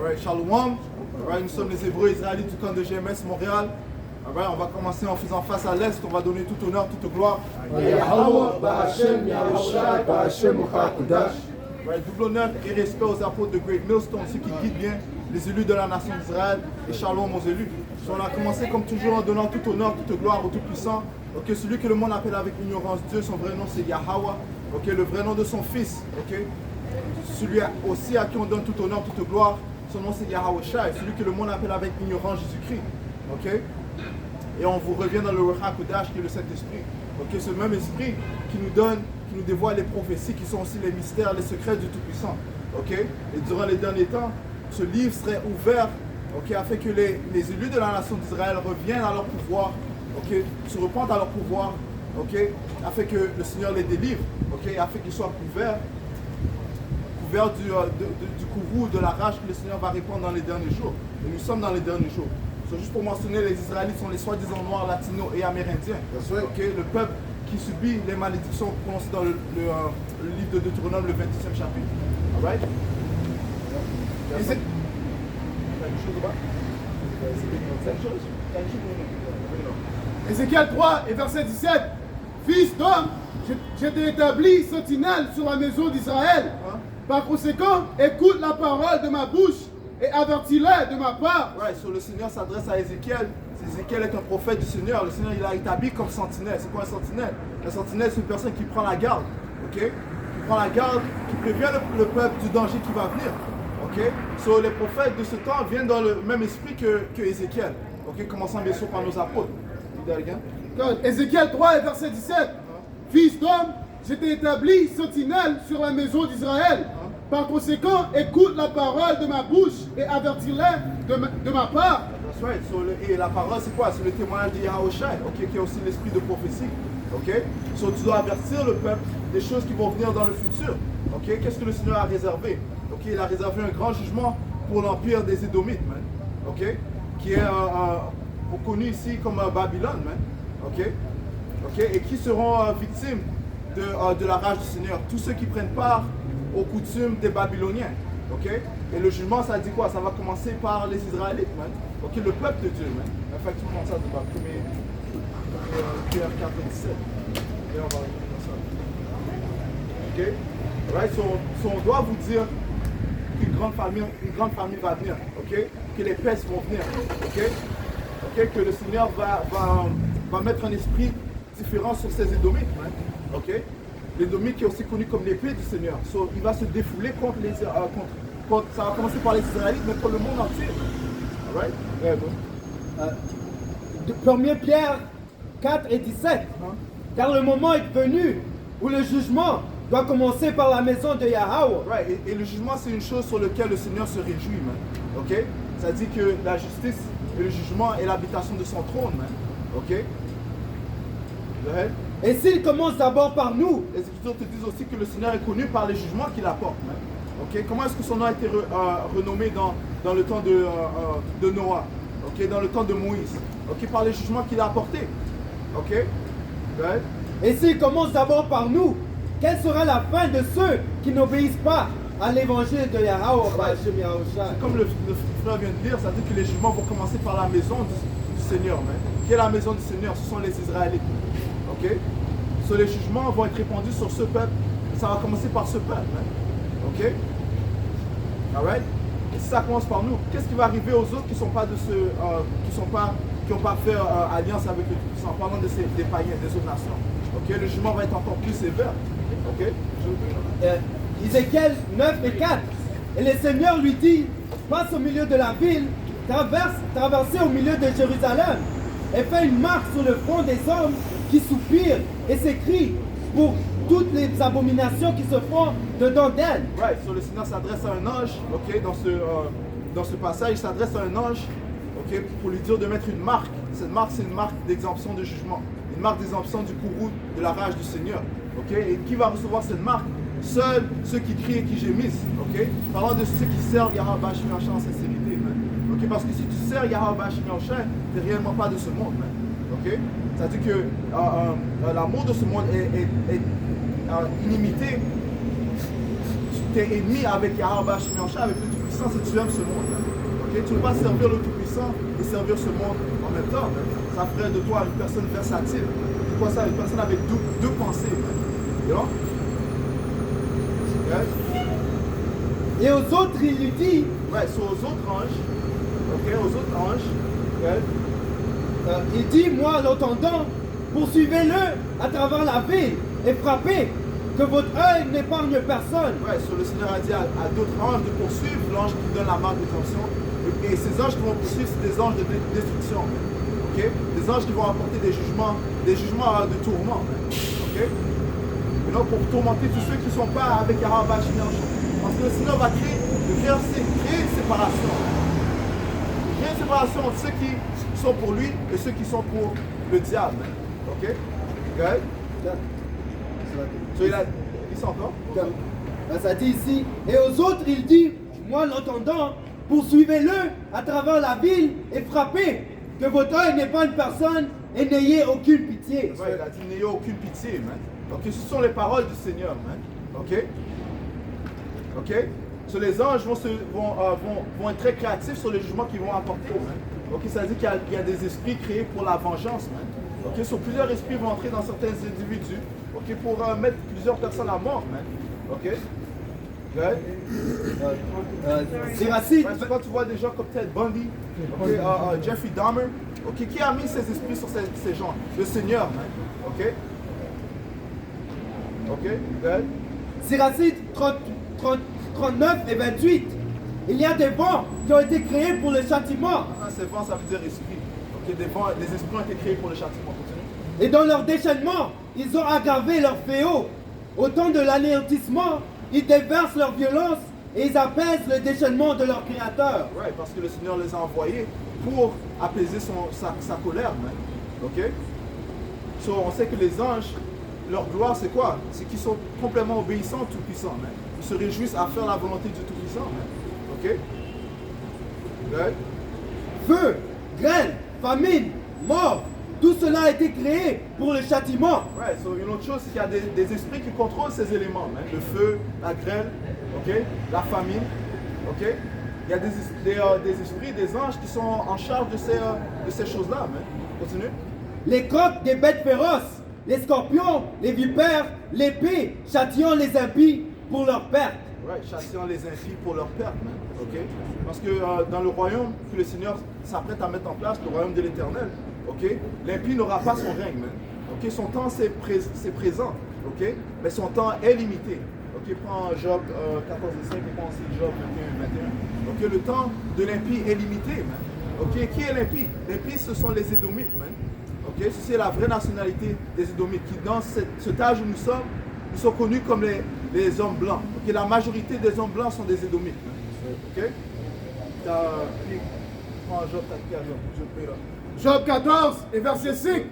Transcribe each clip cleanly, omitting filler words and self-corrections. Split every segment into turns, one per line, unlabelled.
Alright, Shalom. Alright, nous sommes les Hébreux israélites du camp de GMS Montréal. Alright, on va commencer en faisant face à l'Est. On va donner tout honneur, toute gloire. Alright, double honneur et respect aux apôtres de Great Millstone, ceux qui guident bien les élus de la nation d'Israël. Et Shalom aux élus. So, on a commencé comme toujours en donnant tout honneur, toute gloire au Tout-Puissant. Ok, celui que le monde appelle avec ignorance Dieu, son vrai nom c'est Yahweh. Ok, le vrai nom de son fils. Ok, celui aussi à qui on donne tout honneur, toute gloire, son nom c'est Yahweh Shai, celui que le monde appelle avec ignorance Jésus-Christ. Ok, et on vous revient dans le Ruach HaKodesh qui est le Saint-Esprit. Ok, ce même esprit qui nous donne, qui nous dévoile les prophéties qui sont aussi les mystères, les secrets du Tout-Puissant. Ok, et durant les derniers temps, ce livre serait ouvert, ok, afin que les élus de la nation d'Israël reviennent à leur pouvoir, ok, se repentent à leur pouvoir, ok, afin que le Seigneur les délivre, ok, afin qu'ils soient couverts du courroux, de la rage que le Seigneur va répandre dans les derniers jours. Et nous sommes dans les derniers jours. So, juste pour mentionner, les Israélites sont les soi-disant noirs, latinos et amérindiens. Okay? Le peuple qui subit les malédictions prononcées dans le livre de Deutéronome, le 26e chapitre. All right?
Ézéchiel 3 et verset 17. Fils d'homme, je t'ai établi sentinelle sur la maison d'Israël. Par conséquent, écoute la parole de ma bouche et avertis-les de ma part.
Right, so le Seigneur s'adresse à Ézéchiel. Ézéchiel est un prophète du Seigneur. Le Seigneur, il a établi comme sentinelle. C'est quoi un sentinelle? Un sentinelle, c'est une personne qui prend la garde. Ok? Qui prend la garde, qui prévient le peuple du danger qui va venir. Ok? So les prophètes de ce temps viennent dans le même esprit que Ézéchiel. Ok? Commençons bien sûr par nos apôtres.
Ézéchiel 3 et verset 17. Fils d'homme, je t'ai établi sentinelle sur la maison d'Israël. Par conséquent, écoute la parole de ma bouche et avertis-les de ma part.
That's right. So, et la parole, c'est quoi? C'est le témoignage de Yahweh Shai, okay, qui est aussi l'esprit de prophétie. Okay? So, tu dois avertir le peuple des choses qui vont venir dans le futur. Okay? Qu'est-ce que le Seigneur a réservé? Okay? Il a réservé un grand jugement pour l'empire des Édomites, man. Okay? Qui est connu ici comme Babylone, man. Okay? Okay? Et qui seront victimes de la rage du Seigneur. Tous ceux qui prennent part aux coutumes des Babyloniens. Okay? Et le jugement, ça dit quoi? Ça va commencer par les Israélites, man. Okay? Le peuple de Dieu, man. Effectivement, ça, c'est pas premier Pierre 4 et 17. Et on va arriver dans ça. Ok? Right? So, on doit vous dire qu'une grande famille va venir. Ok? Que les pestes vont venir. Ok? Ok? Que le Seigneur va mettre un esprit différent sur ces Édomites, man. Ok? L'Édomite qui est aussi connu comme l'épée du Seigneur. So, il va se défouler contre les ça va commencer par les Israélites, mais pour le monde entier. Alright?
Yeah, 1 Pierre 4 et 17. Car le moment est venu où le jugement doit commencer par la maison de Yahweh.
Right. Et le jugement, c'est une chose sur laquelle le Seigneur se réjouit, man. Ok? Ça dit que la justice et le jugement est l'habitation de son trône, man. Ok? Go ahead.
Et s'il commence d'abord par nous,
les Écritures te disent aussi que le Seigneur est connu par les jugements qu'il apporte. Okay? Comment est-ce que son nom a été renommé dans le temps de Noah, okay? Dans le temps de Moïse, okay? Par les jugements qu'il a apportés. Okay? Right?
Et s'il commence d'abord par nous, quelle sera la fin de ceux qui n'obéissent pas à l'évangile de Yahweh?
Comme le frère vient de dire, ça dit que les jugements vont commencer par la maison du Seigneur. Qui est la maison du Seigneur? Ce sont les Israélites. Ok? So, les jugements vont être répandus sur ce peuple. Ça va commencer par ce peuple. Ok? Alright? Et si ça commence par nous, qu'est-ce qui va arriver aux autres qui n'ont pas fait alliance avec le Tout-Puissant, en parlant des païens, des autres nations? Ok? Le jugement va être encore plus sévère. Ok?
Ézéchiel 9 et 4. Et le Seigneur lui dit, passe au milieu de la ville, traversez au milieu de Jérusalem, et fais une marque sur le front des hommes qui soupirent et s'écrient pour toutes les abominations qui se font dedans d'elle.
Right, so le Seigneur s'adresse à un ange, ok, dans ce passage, il s'adresse à un ange, ok, pour lui dire de mettre une marque. Cette marque, c'est une marque d'exemption de jugement, une marque d'exemption du courroux de la rage du Seigneur, ok. Et qui va recevoir cette marque? Seuls ceux qui crient et qui gémissent, ok. Parlant de ceux qui servent Yahweh Bashmi en sincérité, man. Ok, parce que si tu sers Yahweh Bashmi en chair, tu n'es réellement pas de ce monde, man. Ok. C'est-à-dire que l'amour de ce monde est inimité. Tu es ennemi avec Yahweh Bashmi en chair, avec le Tout-Puissant. Tout-Puissant, c'est que tu aimes ce monde. Hein. Okay? Tu ne peux pas servir le Tout-Puissant et servir ce monde en même temps. Hein. Ça ferait de toi une personne versatile. C'est quoi ça? Une personne avec deux pensées. Hein. You know? Okay?
Et aux autres, il lui dit,
Ouais, so aux autres anges, ok, aux autres anges, okay?
il dit, moi, l'entendant, poursuivez-le à travers la ville et frappez, que votre œil n'épargne personne.
Ouais, so le Seigneur a dit à d'autres anges de poursuivre l'ange qui donne la marque de détention. Et ces anges qui vont poursuivre, c'est des anges de destruction. Ok? Des anges qui vont apporter des jugements de tourment. Ok? Et donc pour tourmenter tous ceux qui ne sont pas avec Yahweh Shemiach. Parce que le Seigneur va créer une séparation. Créer une séparation entre ceux qui sont pour lui et ceux qui sont pour le diable. Ok? Okay? So, il dit ça encore?
Ça dit ici, et aux autres il dit, moi l'entendant, poursuivez-le à travers la ville et frappez, que votre œil n'est pas une personne et n'ayez aucune pitié.
Ouais, il a dit n'ayez aucune pitié, man. Ok, ce sont les paroles du Seigneur, man. Ok? Ok? So, les anges vont être très créatifs sur les jugements qu'ils vont apporter, man. Ok, ça veut dire qu'il y a des esprits créés pour la vengeance, man. Ok, so, plusieurs esprits vont entrer dans certains individus, ok, pour mettre plusieurs personnes à mort, man. Ok? Okay.
Siracide,
Ouais, quand tu vois des gens comme Ted Bundy, ok, Jeffrey Dahmer, ok, qui a mis ses esprits sur ces gens? Le Seigneur, man. Ok? Ok? Good.
Siracide 39 et 28. Il y a des vents qui ont été créés pour le châtiment.
Ah, c'est vent, ça veut dire esprit. Ok, des esprits ont été créés pour le châtiment. Continue.
Et dans leur déchaînement, ils ont aggravé leur fléau. Au temps de l'anéantissement, ils déversent leur violence et ils apaisent le déchaînement de leur Créateur.
Ouais, parce que le Seigneur les a envoyés pour apaiser sa colère, man. Ok? So, on sait que les anges, leur gloire, c'est quoi? C'est qu'ils sont complètement obéissants au Tout-Puissant, man. Ils se réjouissent à faire la volonté du Tout-Puissant, man. Ok? Good.
Feu, grêle, famine, mort, tout cela a été créé pour le châtiment.
Ouais, so, une autre chose, c'est qu'il y a des esprits qui contrôlent ces éléments, man. Le feu, la grêle, ok? La famine, ok? Il y a des esprits, des anges qui sont en charge de ces choses-là, man. Continue.
Les crocs des bêtes féroces, les scorpions, les vipères, l'épée, châtillant les impies pour leur perte.
Ouais, châtiant les impies pour leur perte, man. Ok? Parce que dans le royaume que le Seigneur s'apprête à mettre en place, le royaume de l'Éternel, ok? L'impie n'aura pas son règne, man. Ok? Son temps c'est présent, ok? Mais son temps est limité. Ok? Prends Job 14 et 5 et prends aussi Job 21 et 21. Ok? Le temps de l'impie est limité, man. Ok? Qui est l'impie? L'impie, ce sont les Édomites, man. Ok? C'est la vraie nationalité des Édomites qui, dans cet âge où nous sommes connus comme les hommes blancs. Ok? La majorité des hommes blancs sont des Édomites. Ok? Prends Job, je prie là.
Job 14 et verset 5.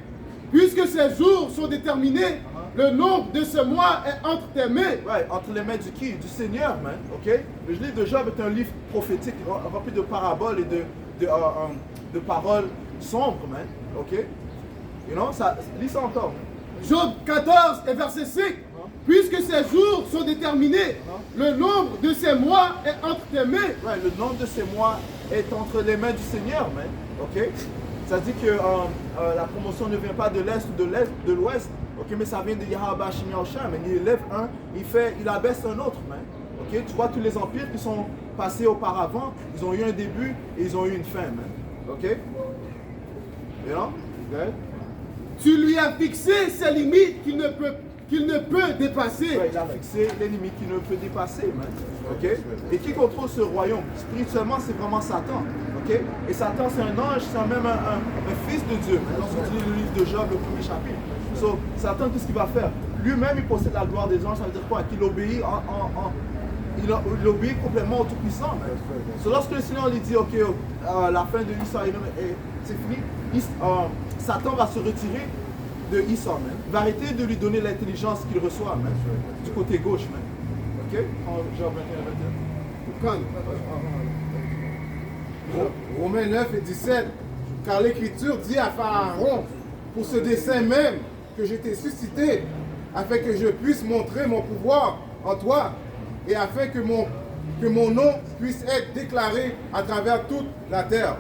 Puisque ces jours sont déterminés, le nombre de ce mois est entre tes mains.
Ouais, entre les mains du qui? Du Seigneur, man. Ok? Le livre de Job est un livre prophétique rempli de paraboles et de paroles sombres, man. Ok? You know, lis ça encore.
Job 14 et verset 5. Puisque ces jours sont déterminés, le nombre de ces mois est entre tes mains.
Ouais, le nombre de ces mois est entre les mains du Seigneur, man. Ok? Ça dit que la promotion ne vient pas de l'Est ou de l'Ouest. Ok? Mais ça vient de Yahweh Shemiach, man. Il élève un, il abaisse un autre, man. Ok? Tu vois, tous les empires qui sont passés auparavant, ils ont eu un début et ils ont eu une fin, man. Ok? You know? Okay?
Tu lui as fixé ses limites qu'il ne peut dépasser.
Ouais, il a fixé les limites qu'il ne peut dépasser, man. Ok? Et qui contrôle ce royaume? Spirituellement, c'est vraiment Satan. Ok? Et Satan, c'est un ange, c'est même un fils de Dieu. Lorsque tu lis le livre de Job, le premier chapitre. So, Satan, qu'est-ce qu'il va faire? Lui-même, il possède la gloire des anges. Ça veut dire quoi? Qu'il obéit il obéit complètement au Tout-Puissant. So, lorsque le Seigneur lui dit, ok, la fin de l'histoire c'est fini, Satan va se retirer de Issa, man. Il va arrêter de lui donner l'intelligence qu'il reçoit, man. Du côté gauche, man. Ok? Job 21, 21.
Romains 9 et 17. Car l'Écriture dit à Pharaon, pour ce dessein même que je t'ai suscité, afin que je puisse montrer mon pouvoir en toi, et afin que mon que mon nom puisse être déclaré à travers toute la terre.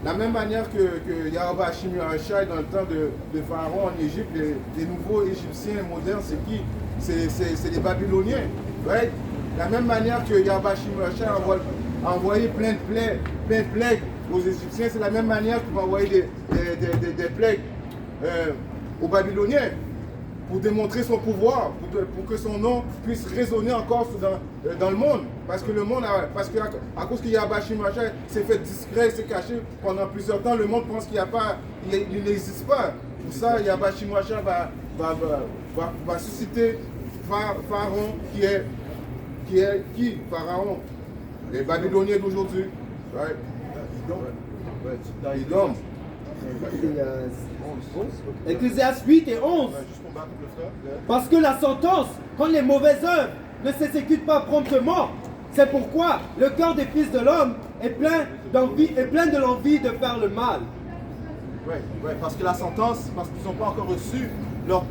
La même manière que Yahweh Hashim Yahushai dans le temps de Pharaon en Égypte, les nouveaux Égyptiens modernes, c'est qui? C'est les Babyloniens. Right? La même manière que Yahweh Hashim Yahushai a envoyé plein de plaies aux Égyptiens, c'est la même manière qu'il va envoyer des plaies aux Babyloniens pour démontrer son pouvoir, pour que son nom puisse résonner encore dans le monde. Parce que le monde, à cause qu'il y a Bashim Yahushai, s'est fait discret, s'est caché pendant plusieurs temps, le monde pense qu'il n'existe pas. Pour ça, Yahweh Yahushai va susciter Pharaon qui est qui? Pharaon. Les Babyloniens d'aujourd'hui. Right? Idom.
Ecclésiaste 8 et 11. Parce que la sentence, quand les mauvaises œuvres ne s'exécutent pas promptement, c'est pourquoi le cœur des fils de l'homme est plein de l'envie de faire le mal.
Ouais, parce que la sentence, parce qu'ils n'ont pas encore reçu leur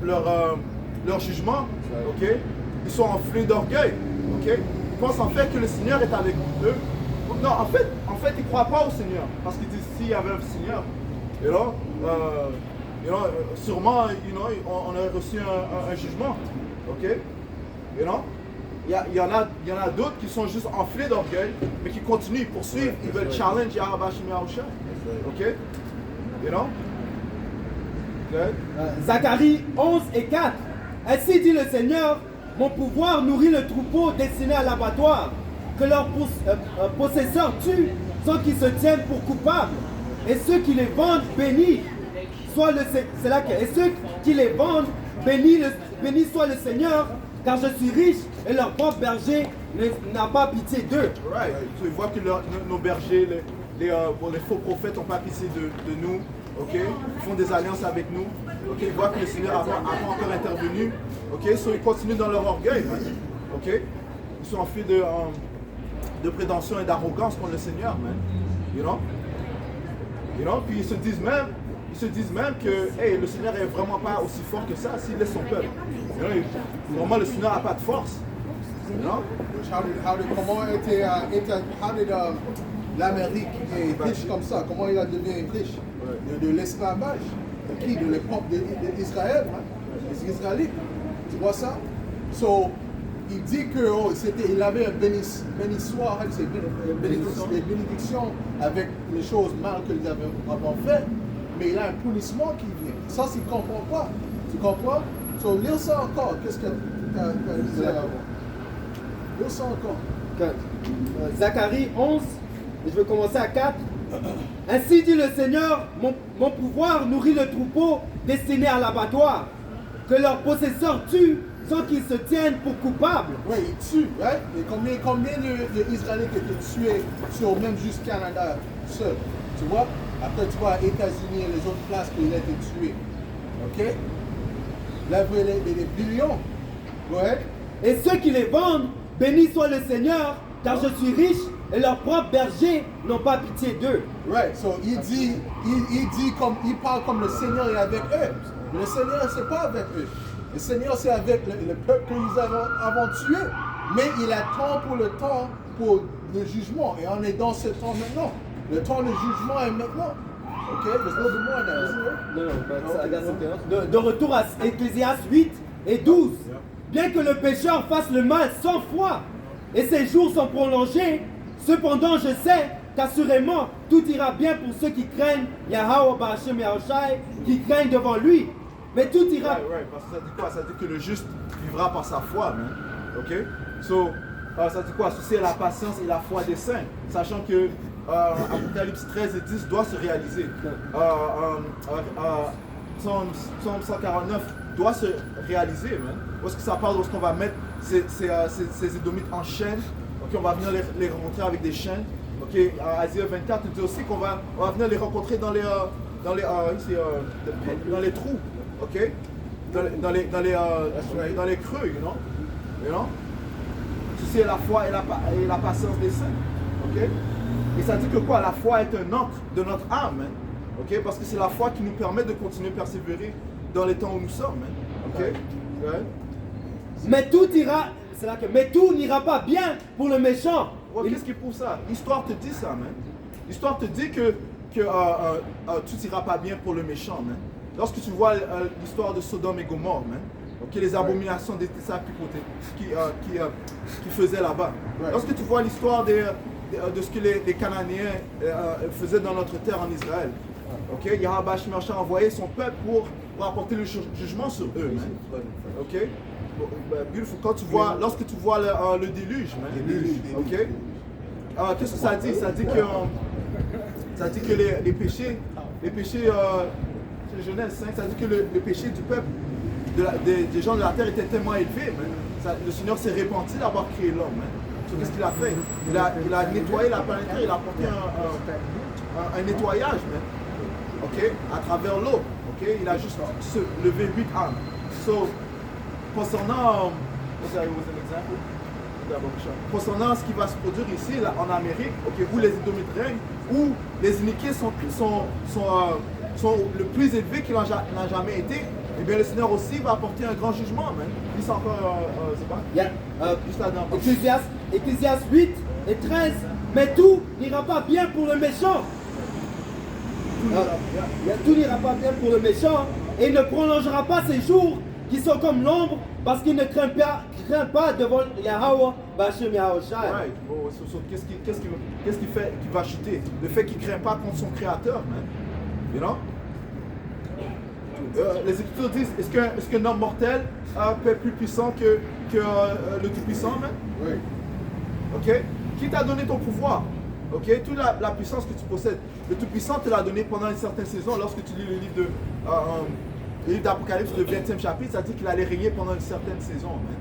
jugement, ok? Ils sont enflés d'orgueil, ok? Ils pensent en fait que le Seigneur est avec eux. Non, en fait, ils ne croient pas au Seigneur, parce qu'ils disent s'il y avait un Seigneur, sûrement, on aurait reçu un jugement, ok? Il y en a d'autres qui sont juste enflés d'orgueil, mais qui continuent, ils poursuivent, ils veulent challenge Yahweh Hashim Yahushai, ok?
Zacharie 11 et 4. Ainsi dit le Seigneur, mon pouvoir nourrit le troupeau destiné à l'abattoir, que leurs possesseurs tuent sans qu'ils se tiennent pour coupables. Et ceux qui les vendent bénis soit et ceux qui les vendent bénis soit le Seigneur, car je suis riche et leur propre berger n'a pas pitié d'eux.
Right. Tu vois que nos bergers, les faux prophètes n'ont pas pitié de nous. Okay? Ils font des alliances avec nous. Okay? Ils voient que le Seigneur n'a pas encore intervenu. Okay? So, ils continuent dans leur orgueil. Okay? Ils sont enflés de prétention et d'arrogance contre le Seigneur. Man. Puis ils se disent même que hey, le Seigneur est vraiment pas aussi fort que ça s'il laisse son peuple. Vraiment, le Seigneur n'a pas de force.
How did l'Amérique est riche comme ça? Comment il a devenu riche? De l'esclavage. De qui? De l'époque d'Israël, les Israélites. Tu vois ça? So, il dit qu'il avait un bénissoir, des bénédictions avec les choses mal qu'ils avaient avant fait, mais il a un punissement qui vient. Ça, il ne comprend pas. Tu comprends? So, lis ça encore. Qu'est-ce que tu as dit avant? Lis ça encore.
Zacharie 11, et je vais commencer à 4. Ainsi dit le Seigneur, mon pouvoir nourrit le troupeau destiné à l'abattoir, que leurs possesseurs tuent sans qu'ils se tiennent pour coupables.
Oui, ils tuent, right? Et combien d'Israélites étaient tués même juste Canada seul? Tu vois? Après, tu vois, États-Unis et les autres places qu'il a été tué. OK? Là, vous avez des billions. Go ahead.
Et ceux qui les vendent, béni soit le Seigneur, car je suis riche et leurs propres bergers n'ont pas pitié d'eux.
Right, so il parle comme le Seigneur est avec eux. Mais le Seigneur, c'est pas avec eux. Le Seigneur, c'est avec le peuple qu'ils avant tué. Mais il attend pour le jugement. Et on est dans ce temps maintenant. Le temps de jugement est maintenant. OK? There's no more now, isn't there?
De retour à Ecclésiaste 8 et 12. Bien que le pécheur fasse le mal 100 fois et ses jours sont prolongés, cependant je sais qu'assurément tout ira bien pour ceux qui craignent Yahweh Hashim Yahushai, qui craignent devant lui. Mais tout ira.
Right. Parce que ça dit quoi? Ça dit que le juste vivra par sa foi, man. Ok? So, ça dit quoi? Ceci est la patience et la foi des saints. Sachant que Apocalypse 13 et 10 doit se réaliser. Psaume 149 doit se réaliser, man. Parce que ça parle lorsqu'on va mettre ces Édomites en chaîne. Ok, on va venir les rencontrer avec des chaînes. Ok, Asie 24 nous dit aussi qu'on va venir les rencontrer dans les trous. Ok, dans les creux, you know? Ceci est la foi et la patience des saints. Ok, et ça dit que quoi? La foi est un ancre de notre âme, man. Ok, parce que c'est la foi qui nous permet de continuer à persévérer dans les temps où nous sommes, man. Ok, ouais.
Mais tout ira c'est là que. Mais tout n'ira pas bien pour le méchant.
Ouais, qu'est-ce qui prouve ça? L'histoire te dit ça, man. L'histoire te dit que tout ira pas bien pour le méchant, man. Lorsque tu vois l'histoire de Sodome et Gomorre, man, ok, les abominations des ça qui faisaient là-bas. Lorsque tu vois l'histoire de ce que les Cananéens faisaient dans notre terre en Israël, ok, Yahweh Shemar a envoyé son peuple pour apporter le jugement sur eux, man. Ok, beautiful. Lorsque tu vois le déluge, man, ok, qu'est-ce que ça dit? Ça dit que les péchés, c'est Genèse 5, ça dit que le péché du peuple, des gens de la terre était tellement élevé, man. Le Seigneur s'est repenti d'avoir créé l'homme, man. So, qu'est-ce qu'il a fait? Il a nettoyé la planète, il a apporté un nettoyage, man. Ok, à travers l'eau. Ok, il a juste levé 8 âmes. So, concernant ce qui va se produire ici, là, en Amérique, ok, où les Édomites règnent, où les iniquités sont le plus élevés qu'il n'a jamais été, eh bien le Seigneur aussi va apporter un grand jugement, man. Puis c'est encore, c'est pas? Juste là-dedans.
Ecclésiaste 8 et 13. Mais tout n'ira pas bien pour le méchant. Tout n'ira pas bien pour le méchant et il ne prolongera pas ses jours qui sont comme l'ombre parce qu'il ne craint pas devant Yahweh Bashim Yahushai.
Right. Oh, qu'est-ce qui fait qu'il va chuter? Le fait qu'il ne craint pas contre son créateur, man. You know? Les Écritures disent, est-ce qu'un homme mortel peut être plus puissant que le Tout-Puissant, man?
Oui.
Ok? Qui t'a donné ton pouvoir? Ok? Toute la puissance que tu possèdes. Le Tout-Puissant te l'a donné pendant une certaine saison. Lorsque tu lis le livre d'Apocalypse, le 20e chapitre, ça dit qu'il allait régner pendant une certaine saison, man.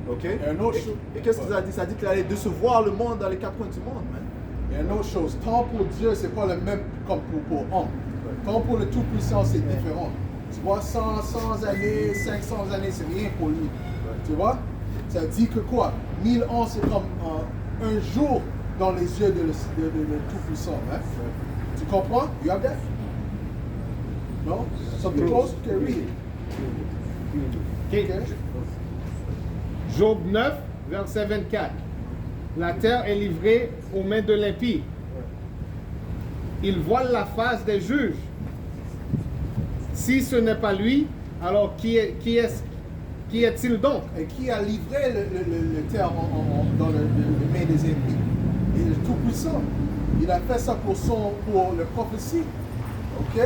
Ok? Et qu'est-ce que ça dit? Ça dit qu'il allait décevoir le monde dans les 4 coins du monde, man.
Il y a une autre chose. Temps pour Dieu, c'est pas le même comme pour homme. Temps pour le Tout-Puissant, c'est différent. Tu vois, 100 années, 500 années, c'est rien pour lui. Tu vois? Ça dit que quoi? 1000 ans, c'est comme un jour dans les yeux de le Tout-Puissant. Hein? Tu comprends? You have that? No? Something close? Okay, read it.
Okay. Job 9, verset 24. La terre est livrée aux mains de l'impie. Il voile la face des juges. Si ce n'est pas lui, alors qui est-il donc?
Et qui a livré le terre dans les mains des ennemis? Il est tout-puissant. Il a fait ça pour le prophétie. Ok?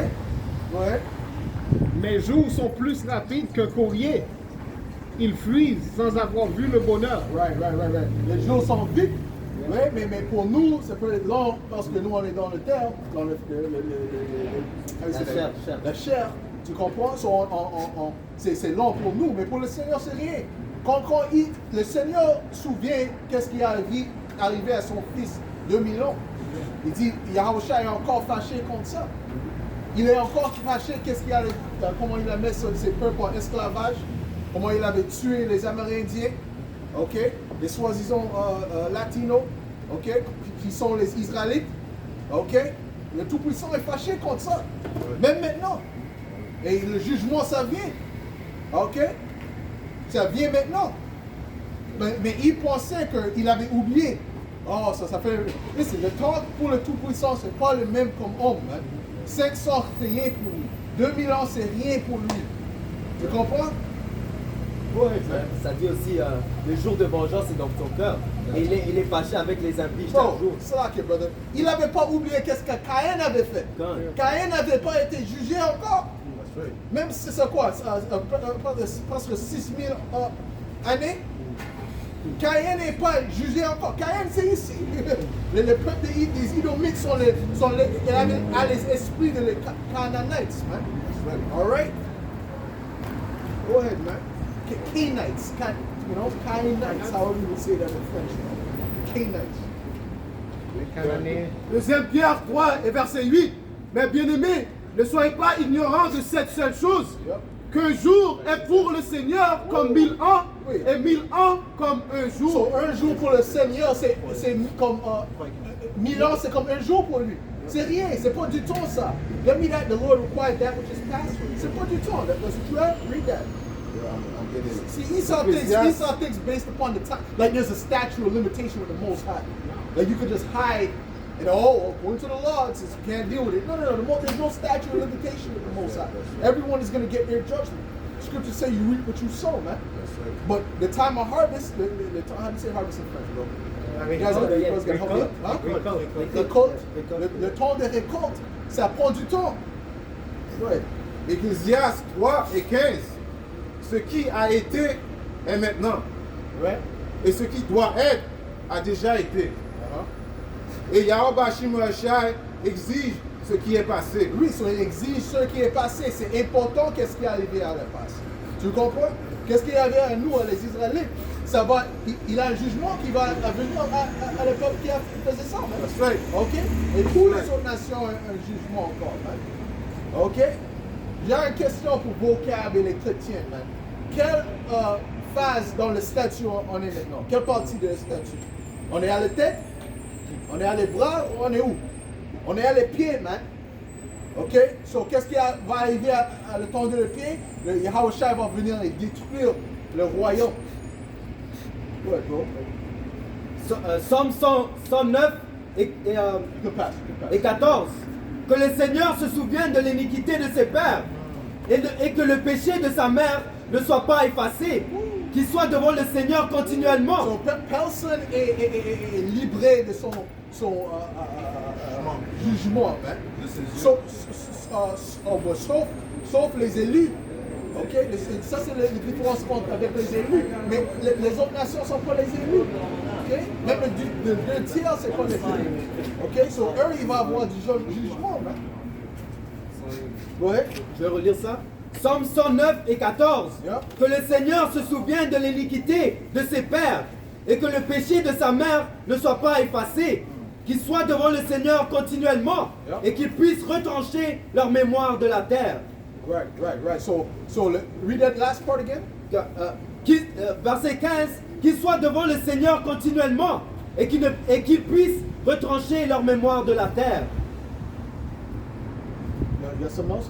Ouais.
Mes jours sont plus rapides qu'un courrier. Ils fuient sans avoir vu le bonheur.
Right. Les jours sont vite. Ouais, mais pour nous, ça peut être long parce que nous, on est dans le terre, dans la chair. Tu comprends? C'est long pour nous, mais pour le Seigneur, c'est rien. Quand le Seigneur souvient qu'est-ce qui est arrivé à son fils 2000 ans, il dit, Yahushua est encore fâché contre ça. Il est encore fâché comment il a mis ses peuples en esclavage, comment il avait tué les Amérindiens, ok, les soi-disant latinos, ok, qui sont les Israélites, ok. Le Tout-Puissant est fâché contre ça, même maintenant. Et le jugement, ça vient, ok, ça vient maintenant. Mais il pensait qu'il avait oublié. Oh, ça fait... Mais c'est le temps pour le Tout-Puissant, c'est pas le même comme homme. Hein. 500, c'est rien pour lui. 2000 ans, c'est rien pour lui. Tu comprends?
Oui, ça dit aussi, le jour de vengeance est dans ton cœur. Et il est fâché avec les impies chaque jour.
C'est là que, brother. Il n'avait pas oublié qu'est-ce que Caïn avait fait. Caïn n'avait pas été jugé encore. Même si c'est quoi? Presque 6000 années. Caïn n'est pas jugé encore. Caïn, c'est ici. Le peuple des Idomites il a les esprits de les Canaanites, man. All right? Go ahead, man. Cainites. You know, Cainites. However you would say that in French. Cainites.
Les Cananéens.
2 Pierre 3 et verset 8. Mais bien-aimés, ne soyez pas ignorants de cette seule chose. Qu'un jour est pour le Seigneur comme 1000 ans, et 1000 ans comme un jour.
So, un jour pour le Seigneur, c'est comme 1000 ans, c'est comme un jour pour lui. C'est rien, c'est pas du temps ça. Let me that the Lord required that which is past. C'est pas du temps. That's true. Read that.
I'm getting it.
See, Esau thinks based upon the time, like there's a statute of limitation with the Most High. Like you could just hide, according to the law, it says you can't deal with it. No, there's no statute of limitation with the Most High. Everyone is going to get their judgment. Scriptures say you reap what you sow, man. But the time of harvest, how do you say harvest in French, bro? You guys gotta help me out. Hein? Récolte. Le temps de récolte, ça prend du temps.
Ouais. Ecclésiaste 3 et 15. Ce qui a été est maintenant.
Ouais.
Et ce qui doit être a déjà été. Et Yahweh Bashim Rachai exige ce qui est passé.
Oui, il exige ce qui est passé. C'est important qu'est-ce qui est arrivé à la passé. Tu comprends? Qu'est-ce qui est arrivé à nous, les Israélites? Il a un jugement qui va venir à le peuple qui a fait ça.
That's right.
Ok? Et toutes les autres nations ont un jugement encore. Man. Ok? J'ai une question pour vocab et les chrétiens. Man. Quelle phase dans le statut on est maintenant? Quelle partie de la statue? On est à la tête? On est à les bras ou on est où? On est à les pieds, man. Ok? So, qu'est-ce qui va arriver à le temps de le pied? Le Yahweh Shai va venir et détruire le royaume. Ouais, bro.
Somme 109 et 14. Que le Seigneur se souvienne de l'iniquité de ses pères et que le péché de sa mère ne soit pas effacé. Qu'il soit devant le Seigneur continuellement.
So, personne est livré de son jugement. Hein? Sauf les élus. Ok, ça c'est la différence avec les élus. Mais les autres nations ne sont pas les élus. Ok, même le 2 tiers, c'est pas les élus. Ok, so eux, ils vont avoir du jugement.
Ouais, je vais relire ça. Somme 109 et 14.
Yeah.
Que le Seigneur se souvienne de l'iniquité de ses pères et que le péché de sa mère ne soit pas effacé. Qu'il soit devant le Seigneur continuellement et qu'il puisse retrancher leur mémoire de la terre.
Right. So read that last part again.
Verset 15. Qu'ils soient devant le Seigneur continuellement et qu'ils puissent retrancher leur mémoire de la terre.
You got something else?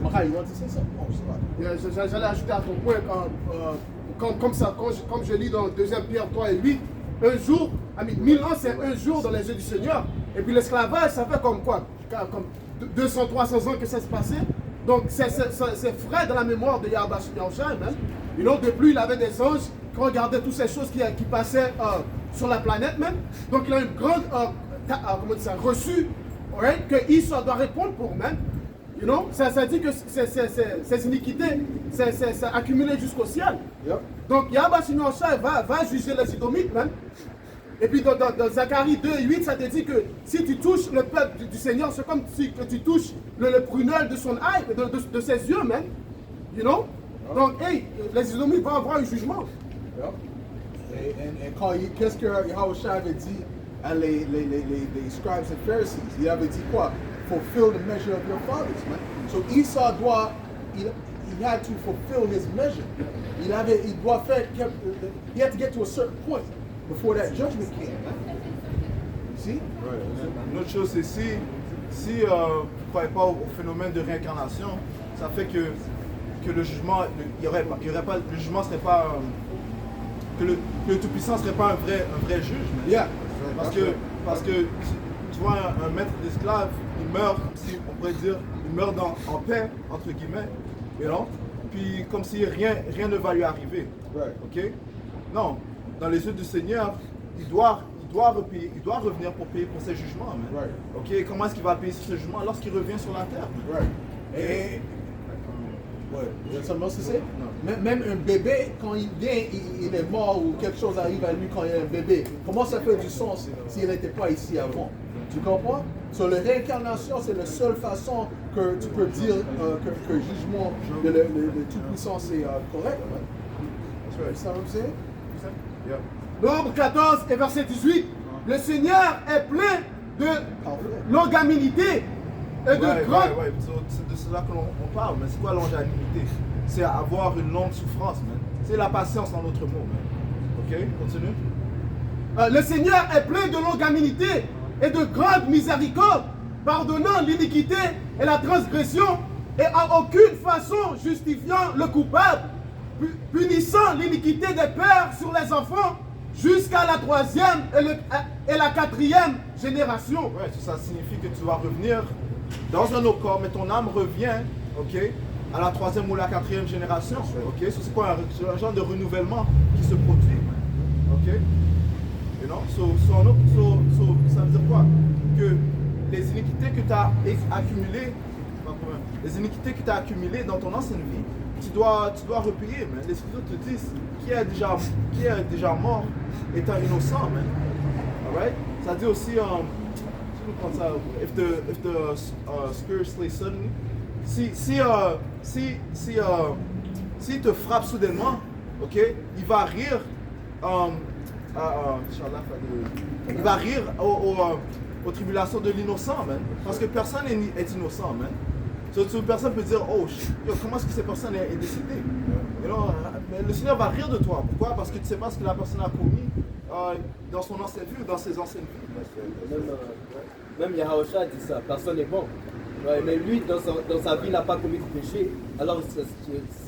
Mahai, you want to say something? Oh, sorry.
J'allais ajouter à ton point, comme je lis dans 2 Pierre 3 et 8, un jour, 1000 ans c'est un jour dans les yeux du Seigneur. Et puis l'esclavage, ça fait comme quoi? Comme 200, 300 ans que ça se passait. Donc c'est frais dans la mémoire de Yahweh Shai, même. De plus, il avait des anges qui regardaient toutes ces choses qui passaient sur la planète même. Donc il a une grande reçu que Israël doit répondre pour même. Ça dit que ces iniquités, c'est accumulé jusqu'au ciel.
Yep.
Donc Yahweh Shai va juger les Édomites même. Et puis dans Zacharie 2 et 8, ça te dit que si tu touches le peuple du Seigneur, c'est comme si que tu touches le prunelle de son œil, de ses yeux même. Donc, les Édomites vont avoir un jugement.
Yep. Et qu'est-ce que Yahweh Shai avait dit à les scribes et Pharisees? Il avait dit quoi? Fulfill the measure of your fathers, man. So Esau he had to fulfill his measure. He had to get to a certain point before that judgment came, man. You see?
Une autre chose, c'est si vous ne croyez pas au phénomène de réincarnation, ça fait que le jugement, le jugement serait pas, que le Tout-Puissant serait pas un vrai juge.
Yeah.
Parce que tu vois un maître d'esclave, il meurt, si on pourrait dire, il meurt en paix, entre guillemets, puis comme si rien ne va lui arriver.
Right.
Ok? Non, dans les yeux du Seigneur, il doit revenir pour payer pour ses jugements.
Right.
Ok? Comment est-ce qu'il va payer sur ses jugements lorsqu'il revient sur la terre?
Right. Et you have something else to say? Même un bébé, quand il vient, il est mort ou quelque chose arrive à lui quand il est un bébé. Comment ça fait du sens s'il n'était pas ici avant? Tu comprends? Sur la réincarnation, c'est la seule façon que tu peux dire que le jugement de le Tout-Puissant c'est correct. Right? Ça me say?
Yeah.
Nombre 14 et verset 18. Le Seigneur est plein de longanimité et de grande.
C'est de cela que l'on parle. Mais c'est quoi longanimité? C'est avoir une longue souffrance, man. C'est la patience en d'autres mots, man. Ok? Continue.
Le Seigneur est plein de longanimité et de grande miséricorde, pardonnant l'iniquité et la transgression et en aucune façon justifiant le coupable, punissant l'iniquité des pères sur les enfants jusqu'à la 3e et la 4e génération.
Ouais, ça signifie que tu vas revenir dans un autre corps, mais ton âme revient, ok, à la 3e ou la 4e génération. Ok, so, c'est quoi un genre de renouvellement qui se produit. Ok, you know? Ça veut dire quoi? Que les iniquités que tu as accumulées, dans ton ancienne vie, tu dois repayer. Man. Les Écritures te disent qui est déjà mort est un innocent. Man. Alright? Ça dit aussi, if the spirit slays suddenly, s'il te frappe soudainement, ok, il va rire. Il va rire aux tribulations de l'innocent, man. Parce que personne est innocent, man. Personne peut dire, oh, comment est-ce que cette personne est décédée? Mais le Seigneur va rire de toi. Pourquoi? Parce que tu ne sais pas ce que la personne a commis dans son ancienne vie ou dans ses anciennes vies.
Même Yahausha dit ça, personne n'est bon. Ouais, mais lui, dans sa vie, il n'a pas commis de péché. Alors,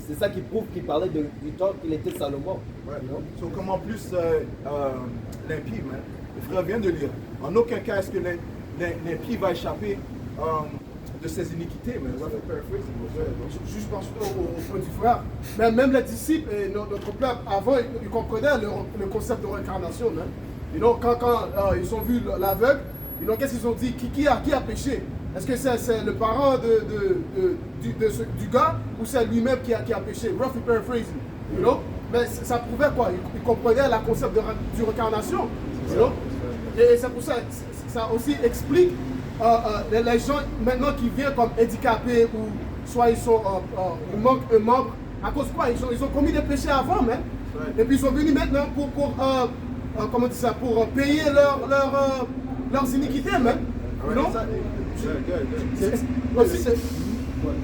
c'est ça qui prouve qu'il parlait du temps qu'il était Salomon.
Ouais. So, comment plus l'impie, man. Le frère vient de lire. En aucun cas est-ce que l'impie va échapper de ses iniquités. Mais
Juste parce au point du frère, même les disciples et notre peuple avant, ils comprenaient le concept de réincarnation. Quand ils ont vu l'aveugle, qu'est-ce qu'ils ont dit? Qui a péché? Est-ce que c'est le parent du gars ou c'est lui-même qui a péché? Roughly paraphrasing, Mais ça prouvait quoi? Ils comprenaient le concept de réincarnation. Et c'est pour ça, ça aussi explique les gens maintenant qui viennent comme handicapés ou soit ils manquent un membre. À cause de quoi? Ils ont commis des péchés avant, même. Et puis ils sont venus maintenant pour payer leurs iniquités, même.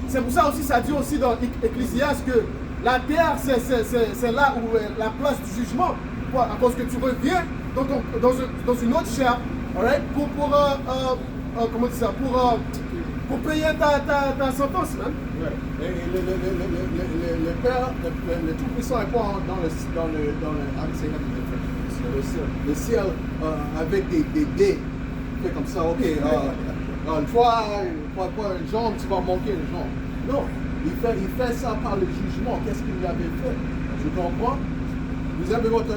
C'est pour ça aussi, ça dit aussi dans Ecclésiaste que la terre, c'est là où est la place du jugement. Pourquoi? À cause que tu reviens dans une autre chair, right? Pour payer ta sentence, hein?
Ouais. Et le Père, le Tout-Puissant n'est pas dans le ciel avec des dés. Fait comme ça, ok. Une fois, une jambe, tu vas manquer une jambe. Non, il fait ça par le jugement. Qu'est-ce qu'il avait fait? Tu comprends? Vous avez votre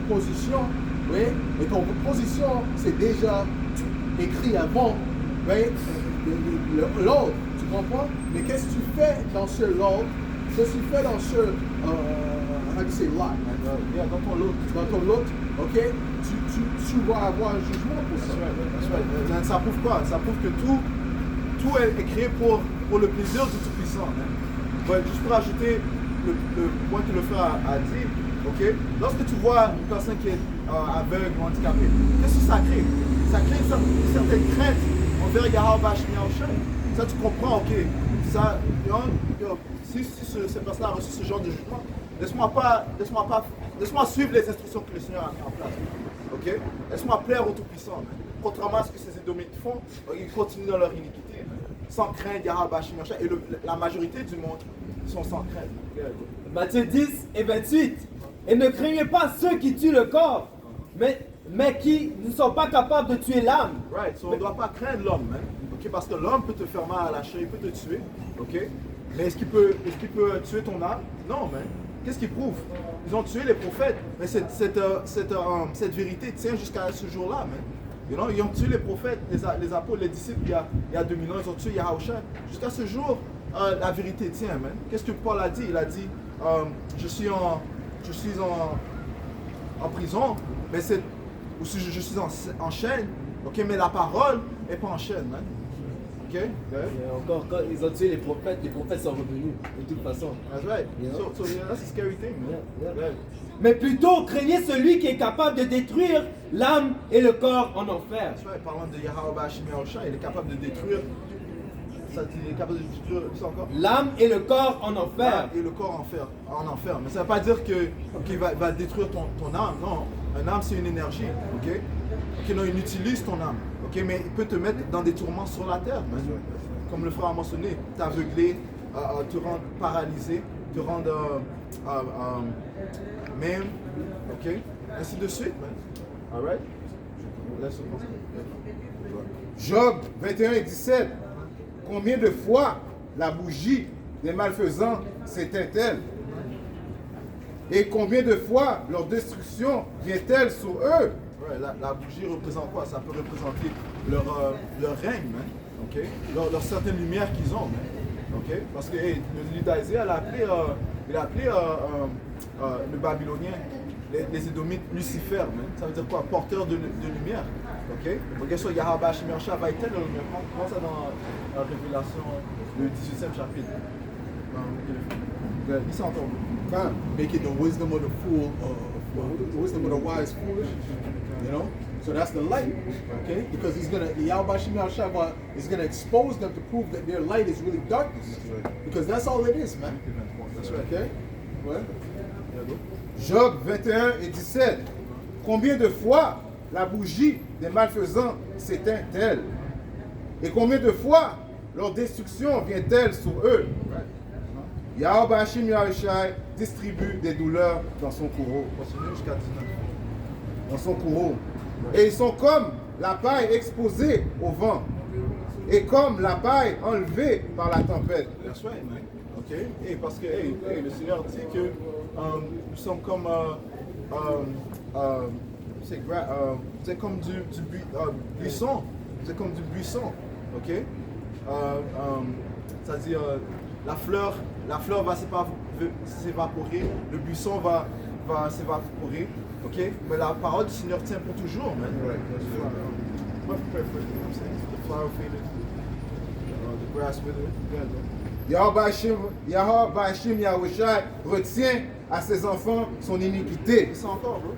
position, oui, et ton position, c'est déjà écrit avant, oui, l'autre, tu comprends? Mais qu'est-ce que tu fais dans ce l'autre? Qu'est-ce que tu fais dans ce, how do you say lot? Dans ton lot, ok? Tu vas avoir un jugement pour ça.
Ça prouve quoi? Ça prouve que tout est créé pour le plaisir du Tout-Puissant. Ouais, juste pour ajouter le point que le frère a dit, ok? Lorsque tu vois une personne qui est aveugle ou handicapée, qu'est-ce que ça crée? Ça crée une certaine crainte envers Yahweh Shemiyahushai. Ça, tu comprends, ok? Ça, si cette personne a reçu ce genre de jugement, laisse-moi suivre les instructions que le Seigneur a mis en place. Ok? Laisse-moi plaire au Tout-Puissant. Contrairement à ce que ces Édomites font, ils continuent dans leur iniquité. Sans crainte, Yahweh Shemiyahushai. Et la majorité du monde sont sans crainte.
Matthieu 10 et 28. Et ne craignez pas ceux qui tuent le corps, mais qui ne sont pas capables de tuer l'âme.
Right, so on ne doit pas craindre l'homme, hein? Okay? Parce que l'homme peut te faire mal à la chair, il peut te tuer. Okay? Mais est-ce qu'il peut tuer ton âme? Non, man. Qu'est-ce qu'ils prouvent? Ils ont tué les prophètes, mais cette vérité tient jusqu'à ce jour-là, man. Ils ont tué les prophètes, les apôtres, les disciples il y a 2000 ans, ils ont tué Yahausha. Jusqu'à ce jour, la vérité tient, man. Qu'est-ce que Paul a dit? Il a dit, je suis en prison, mais ou si je suis en chaîne, ok, mais la parole n'est pas en chaîne, man. Ok?
Et encore, quand ils ont tué les prophètes sont revenus, de toute façon.
That's right. So that's a scary thing, man. Yeah.
Mais plutôt, craignez celui qui est capable de détruire l'âme et le corps en enfer.
That's right. Parlant de Yahweh Shemiyahushai, il est capable de détruire. Il est capable de détruire ça encore?
L'âme et le corps en enfer.
Et le corps en enfer. Mais ça ne veut pas dire qu'il va détruire ton âme. Non, un âme c'est une énergie. Ok, non, il utilise ton âme. Ok, mais il peut te mettre dans des tourments sur la terre. comme le frère a mentionné, t'aveugler, te rendre paralysé, te rendre même, ok? Ainsi de suite, man. Alright? Laisse-le penser.
Job 21 et 17. Combien de fois la bougie des malfaisants s'éteint-elle? Et combien de fois leur destruction vient-elle sur eux?
Ouais, la bougie représente quoi? Ça peut représenter leur règne, man. Okay? Leur certaine lumière qu'ils ont, man. Okay? Parce que hey, le livre d'Isaiah, il a appelé le Babylonien, les Édomites, Lucifer, man. Ça veut dire quoi? Porteur de lumière. Ok? Donc, sûr, Yahweh Shemirsha va éteindre la lumière. Comment ça dans la Révélation, le 18e chapitre? Il s'entend.
Making the wisdom of the fool, the wisdom of the wise foolish. You know? So that's the light, okay? Because the Yahweh Shemirsha is gonna expose them to prove that their light is really darkness. Because that's all it is, man.
That's right.
Okay? Ouais.
Job 21 et 17. Combien de fois la bougie des malfaisants s'éteint-elle? Et combien de fois leur destruction vient-elle sur eux? Yahweh Hashim Yahushai distribue des douleurs dans son courroux.
Continue jusqu'à 19.
Dans son courroux. Et ils sont comme la paille exposée au vent. Et comme la paille enlevée par la tempête.
That's right, man. Ok? Et parce que le Seigneur dit que nous sommes comme c'est comme du buisson. C'est comme du buisson. Ok? C'est-à-dire la fleur va s'évaporer, le buisson va s'évaporer. Ok? Mais la parole du Seigneur tient pour toujours, man. The flower faded, the grass withered.
Yahweh Hashim Yahushai retient à ses enfants son iniquité.
C'est encore, bro.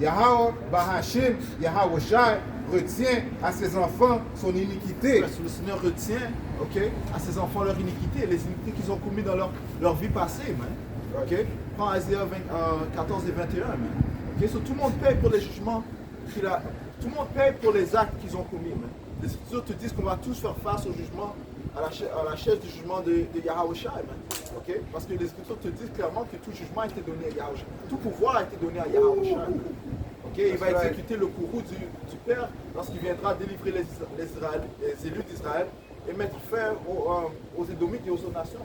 Yahweh Hashim Yahushai retient à ses enfants son iniquité.
Le Seigneur retient, ok, à ses enfants leur iniquité, les iniquités qu'ils ont commis dans leur vie passée, man. Ok? Prends Isaiah 14 et 21, man. Ok? So, tout le monde paye pour les jugements tout le monde paye pour les actes qu'ils ont commis, man. Les Écritures te disent qu'on va tous faire face au jugement, à la chaise du jugement de Yahweh Shai, man. Okay? Parce que les Écritures te disent clairement que tout jugement a été donné à Yahweh Shai. Tout pouvoir a été donné à Yahweh Shai. Okay? Il va exécuter le courroux du Père lorsqu'il viendra délivrer les élus d'Israël et mettre fin aux Édomites et aux autres nations.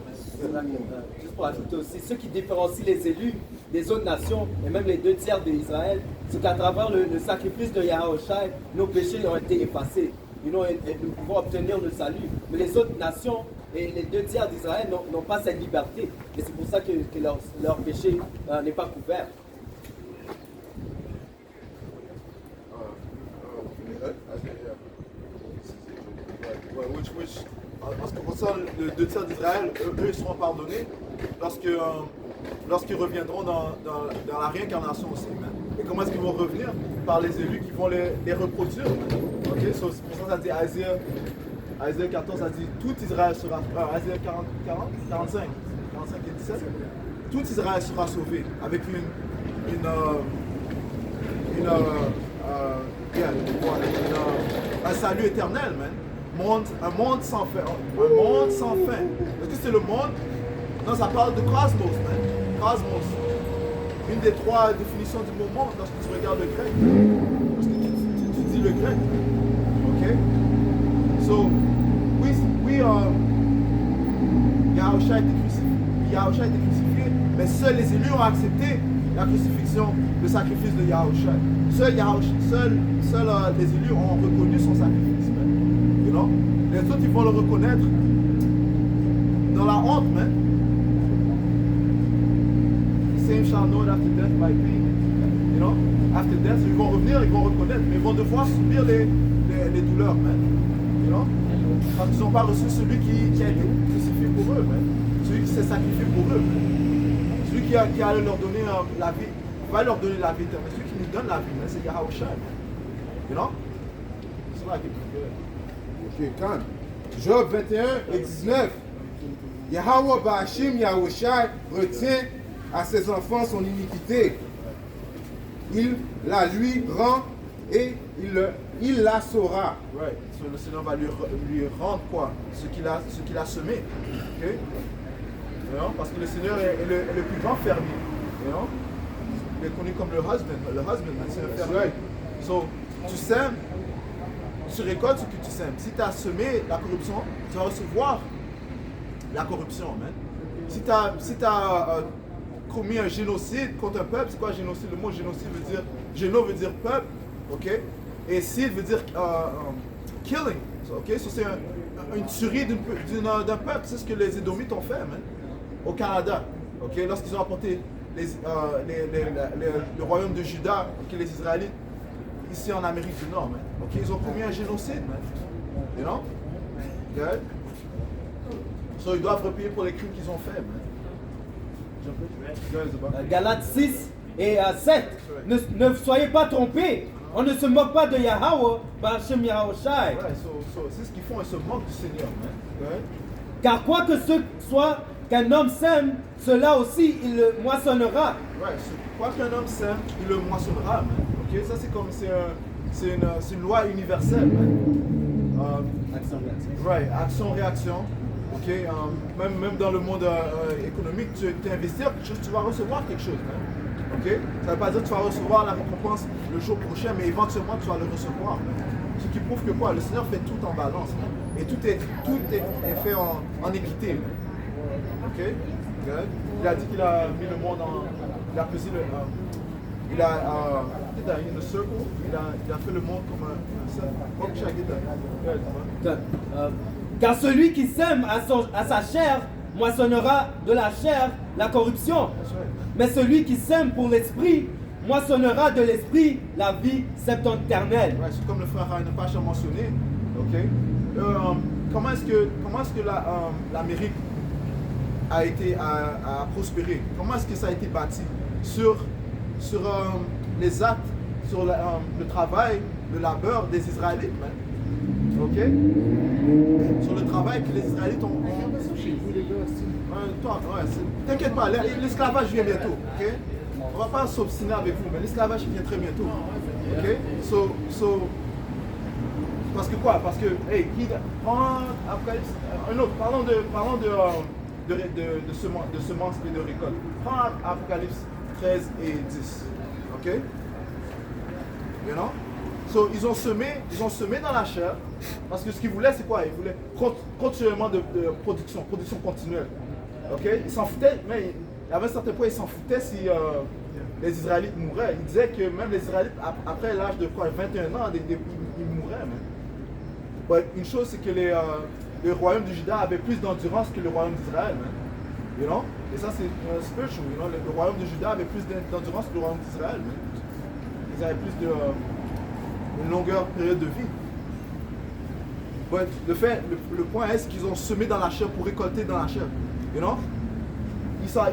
Juste pour ajouter aussi, ce qui différencie les élus des autres nations et même les 2/3 d'Israël, c'est qu'à travers le sacrifice de Yahweh Shai, nos péchés ont été effacés. Et nous pouvons obtenir le salut. Mais les autres nations et les 2/3 d'Israël n'ont pas cette liberté. Et c'est pour ça que leur péché n'est pas couvert.
En ce qui concerne les 2/3 d'Israël, eux ils seront pardonnés lorsqu'ils reviendront dans la réincarnation aussi. Man. Et comment est-ce qu'ils vont revenir? Par les élus qui vont les reproduire. Okay? So, c'est pour ça que ça dit Isaiah 14, ça dit tout Israël sera. Isaiah 45 et 17. Tout Israël sera sauvé avec un salut éternel, man. Un monde sans fin. Un monde sans fin. Est-ce que c'est le monde? Non, ça parle de cosmos, man. Cosmos. Une des 3 définitions du mot monde lorsque tu regardes le grec. Lorsque tu dis le grec. Ok? So, Yahusha a été crucifié, mais seuls les élus ont accepté la crucifixion, le sacrifice de Yahusha. Seuls les élus ont reconnu son sacrifice. Man. You know? Les autres, ils vont le reconnaître dans la honte, man. Same shall know after death by pain. You know? After death, ils vont revenir, ils vont reconnaître, mais ils vont devoir subir les douleurs, man. You know? Parce qu'ils n'ont pas reçu celui qui a été crucifié pour eux, man. Celui qui s'est sacrifié pour eux, man. Celui qui allait leur donner la vie, va leur donner la vie éternelle. Celui qui nous donne la vie, man, c'est Yahweh Shai. You know? C'est là qu'il est
Ok, calme. Job 21 et 19. Yahweh Ba'ashim Yahushai retient à ses enfants son iniquité. Il la lui rend et il le il la saura.
Right. So, le Seigneur va lui rendre quoi? Ce qu'il a semé. Ok? You know? Parce que le Seigneur est le plus grand fermier. You know? Il est connu comme le husbandman, c'est un fermier. So, tu sèmes, tu récoltes ce que tu sèmes. Si tu as semé la corruption, tu vas recevoir la corruption. Man. Si tu as commis un génocide contre un peuple, c'est quoi génocide? Le mot génocide veut dire, géno veut dire peuple, ok? Et cid veut dire killing, ok? So, c'est une tuerie d'un peuple, c'est ce que les Édomites ont fait, man, au Canada, ok? Lorsqu'ils ont apporté le royaume de Juda, okay, les Israélites, ici en Amérique du Nord, man, ok? Ils ont commis un génocide, man, you know? Good? So, ils doivent repayer pour les crimes qu'ils ont faits, man.
Galates 6 et 7. Ne soyez pas trompés. On ne se moque pas de Yahweh, Ba'ashem Yahushai.
Ouais, c'est ce qu'ils font, ils se moquent du Seigneur. Man. Ouais.
Car quoi que ce soit qu'un homme sème, cela aussi il le moissonnera.
Ouais, quoi qu'un homme sème, il le moissonnera. Man. Ok, ça c'est une loi universelle. Action-réaction. Ok, même dans le monde économique, tu investis quelque chose, tu vas recevoir quelque chose. Man. Ok, ça ne veut pas dire que tu vas recevoir la récompense le jour prochain, mais éventuellement tu vas le recevoir. Man. Ce qui prouve que quoi, le Seigneur fait tout en balance. Man. Et tout est fait en équité. Man. Ok, good. Il a dit qu'il a mis le monde il a pesé il a in a circle, il a fait le monde comme un cercle.
Car celui qui sème à sa chair moissonnera de la chair la corruption. Mais celui qui sème pour l'esprit moissonnera de l'esprit la vie septenternelle.
Ouais, c'est comme le frère Ryan Pache a mentionné. Okay. Comment est-ce que l'Amérique a prospéré? Comment est-ce que ça a été bâti? Sur les actes, sur le travail, le labeur des Israélites. Man. Ok? Sur le travail que les Israélites ont. T'inquiète pas, l'esclavage vient bientôt. Ok? On va pas s'obstiner avec vous, mais l'esclavage vient très bientôt. Ok? So, parce que quoi? Parce que, hey, un autre, parlons de semences et de récolte. Prends Apocalypse 13 et 10. Ok? You know? So, ils ont semé dans la chair, parce que ce qu'ils voulaient, c'est quoi? Ils voulaient continuellement de production continuelle. Ok? Ils s'en foutaient, mais il y avait un certain point, ils s'en foutaient si les Israélites mouraient. Ils disaient que même les Israélites, après l'âge de quoi, 21 ans, ils mouraient. But une chose, c'est que le royaume du Juda avait plus d'endurance que le royaume d'Israël. You know? Et ça, c'est spiritual. You know? Le royaume de Juda avait plus d'endurance que le royaume d'Israël. Ils avaient plus une longueur période de vie. But le point est qu'ils ont semé dans la chair pour récolter dans la chair. You know?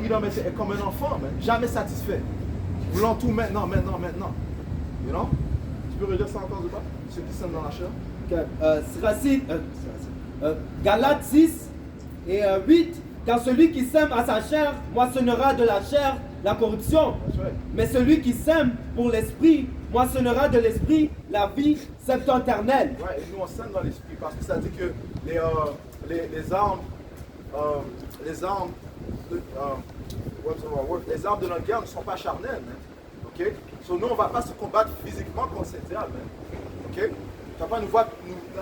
Il en était comme un enfant, man. Jamais satisfait. Voulant tout maintenant. You know? Tu peux redire ça encore de bas? Ceux qui sèment dans la chair.
Galates 6 et 8. Car celui qui sème à sa chair moissonnera de la chair la corruption.
Right.
Mais celui qui sème pour l'esprit moissonnera de l'esprit la vie septenternelle.
Ouais, et nous on sème dans l'esprit parce que ça dit que les armes de notre guerre ne sont pas charnelles. Ok? So, nous on ne va pas se combattre physiquement contre ces diables. Ok? Tu ne vas pas nous voir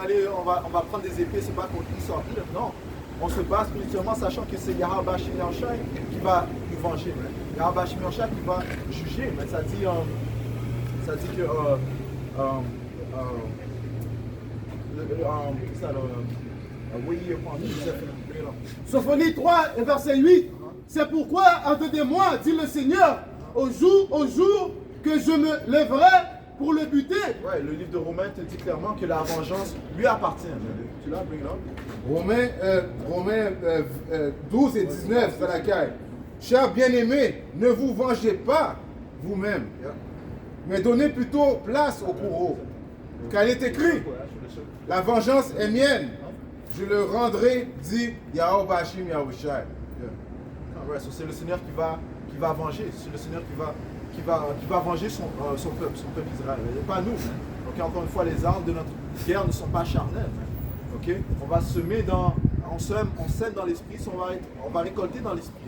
aller, on va prendre des épées, se battre contre qui sort. Non. On se bat spirituellement sachant que c'est Yahweh Ba'ashem Yahushai qui va nous venger. Yahweh Ba'ashem Yahushai qui va juger. Mais ça dit que
Sophonie 3 et verset 8. C'est pourquoi attendez-moi, dit le Seigneur, au jour que je me lèverai pour le buter.
Ouais, le livre de Romains te dit clairement que la vengeance lui appartient. Tu l'as, bring it up.
Romains 12 et 19, c'est la caille. Chers bien-aimés, ne vous vengez pas vous-même, mais donnez plutôt place au bourreau. Car il est écrit, la vengeance est mienne, je le rendrai, dit Yahweh Ba'ashem Yahushai.
Ouais, so c'est le Seigneur qui va venger, c'est le Seigneur qui va venger son peuple Israël, et pas nous. Ok, encore une fois, les armes de notre guerre ne sont pas charnelles. Ok, on va semer on sème dans l'esprit, on va récolter dans l'esprit.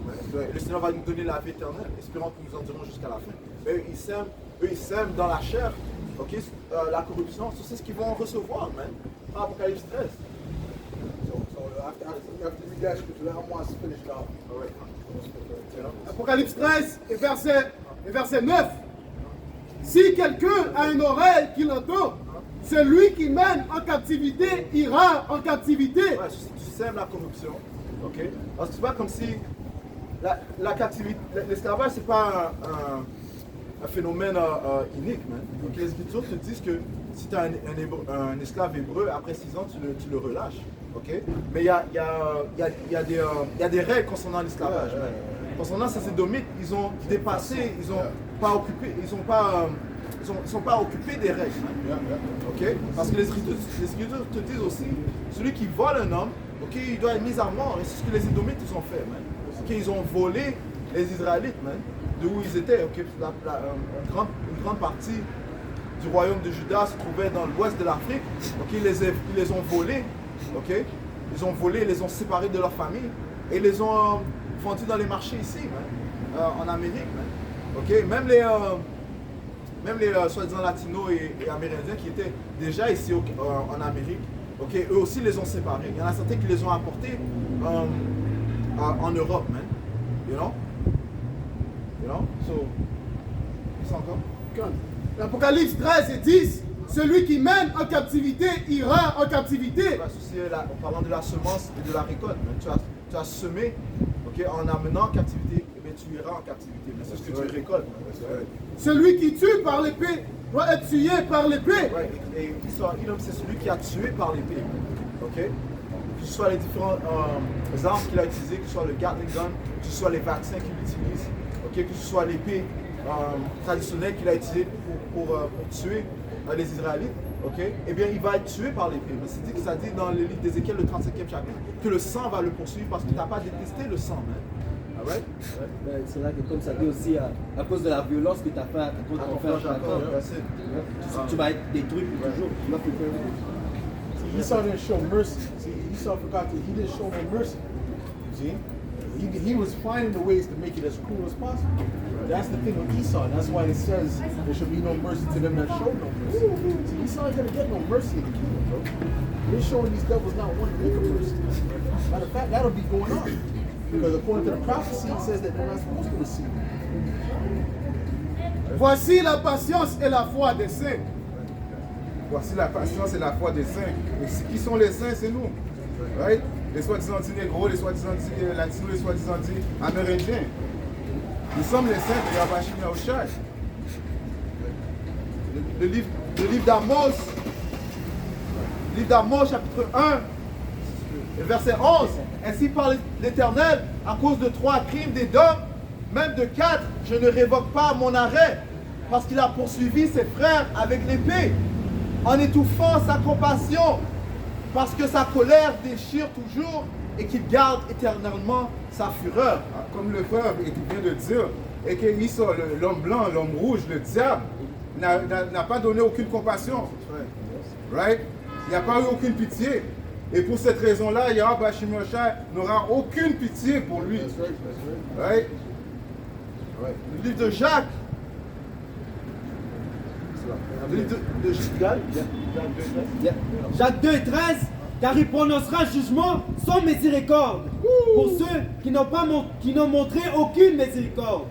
Le Seigneur va nous donner la vie éternelle, espérant que nous en dirons jusqu'à la fin. Mais eux, ils sèment dans la chair, ok, la corruption. C'est ce qu'ils vont recevoir, man. Apocalypse 13.
So after you read that scripture, I want to finish it off.
Apocalypse 13 et verset 9. Si quelqu'un a une oreille qui l'entend, celui qui mène en captivité ira en captivité.
Ouais, tu sèmes la corruption, ok? Parce que c'est pas comme si la captivité, l'esclavage c'est pas un phénomène unique, man. Donc les Écritures te disent que si tu as un esclave hébreu, après 6 ans, tu le relâches, ok? Mais il y a des règles concernant l'esclavage, man. Concernant ces Édomites, ils ont dépassé, ils sont pas occupés des règles, man. Ok? Parce que les Écritures te disent aussi, celui qui vole un homme, ok, il doit être mis à mort. Et c'est ce que les Édomites ils ont fait, man. Ok, ils ont volé les Israélites, man, de où ils étaient. Ok, une grande partie du royaume de Juda se trouvait dans l'ouest de l'Afrique. Ok, ils les ont volés. Ok, ils ont volé, ils les ont séparés de leur famille et ils les ont vendus dans les marchés ici, man, en Amérique, man. Ok, même les soi-disant latinos et amérindiens qui étaient déjà ici en Amérique, ok, eux aussi les ont séparés. Il y en a certains qui les ont apportés en Europe, man. You know? So, c'est encore?
L'Apocalypse 13 et 10. Celui qui mène en captivité ira en captivité.
En parlant de la semence et de la récolte, man. Tu as semé, ok, en amenant en captivité, mais tu iras en captivité. Mais c'est ce que tu récoltes.
Celui qui tue par l'épée doit être tué par l'épée.
Ouais, et Edom, c'est celui qui a tué par l'épée. Ok? Que ce soit les différentes armes qu'il a utilisées, que ce soit le Gatling gun, que ce soit les vaccins qu'il utilise, ok? Que ce soit l'épée traditionnelle qu'il a utilisée pour tuer les Israélites, ok? Eh bien, il va être tué par l'épée. Mais c'est dit que ça dit dans le livre d'Ézéchiel, le 35e chapitre, que le sang va le poursuivre parce que tu n'as pas détesté le sang, man. Ah ouais?
C'est vrai que comme ça dit aussi, à cause de la violence que tu as fait contre ton frère Jacob, tu vas être détruit pour toujours. Tu vas
See, Esau didn't show mercy. See, Esau forgot that he didn't show no mercy. See? He was finding the ways to make it as cruel as possible. That's the thing with Esau. That's why it says there should be no mercy to them that show no mercy. See, Esau ain't gonna get no mercy in the kingdom, bro. They're showing these devils not one lick of mercy. Matter of fact, that'll be going on. Because according to the prophecy, it says that they're not supposed to receive.
Voici la patience et la foi des saints.
Voici la patience et la foi des saints. Et qui sont les saints? C'est nous. Right? Les soi-disant dits négros, les soi-disant dits latinos, les soi-disant dits amérindiens. Nous sommes les saints de Yahweh Hashem Yahushai.
Le livre d'Amos, chapitre 1, verset 11. Ainsi parle l'Éternel, à cause de 3 crimes d'Édom, même de 4, je ne révoque pas mon arrêt, parce qu'il a poursuivi ses frères avec l'épée, en étouffant sa compassion, parce que sa colère déchire toujours et qu'il garde éternellement sa fureur.
Comme le frère vient de dire, et que Esau, l'homme blanc, l'homme rouge, le diable, n'a pas donné aucune compassion. Right? Il n'y a pas eu aucune pitié. Et pour cette raison-là, Yahweh Hashem Yahushai n'aura aucune pitié pour lui. Right?
Le livre de Jacques. Le livre de
Jacques 2 et 13, car il prononcera jugement sans miséricorde pour ceux qui n'ont montré aucune miséricorde.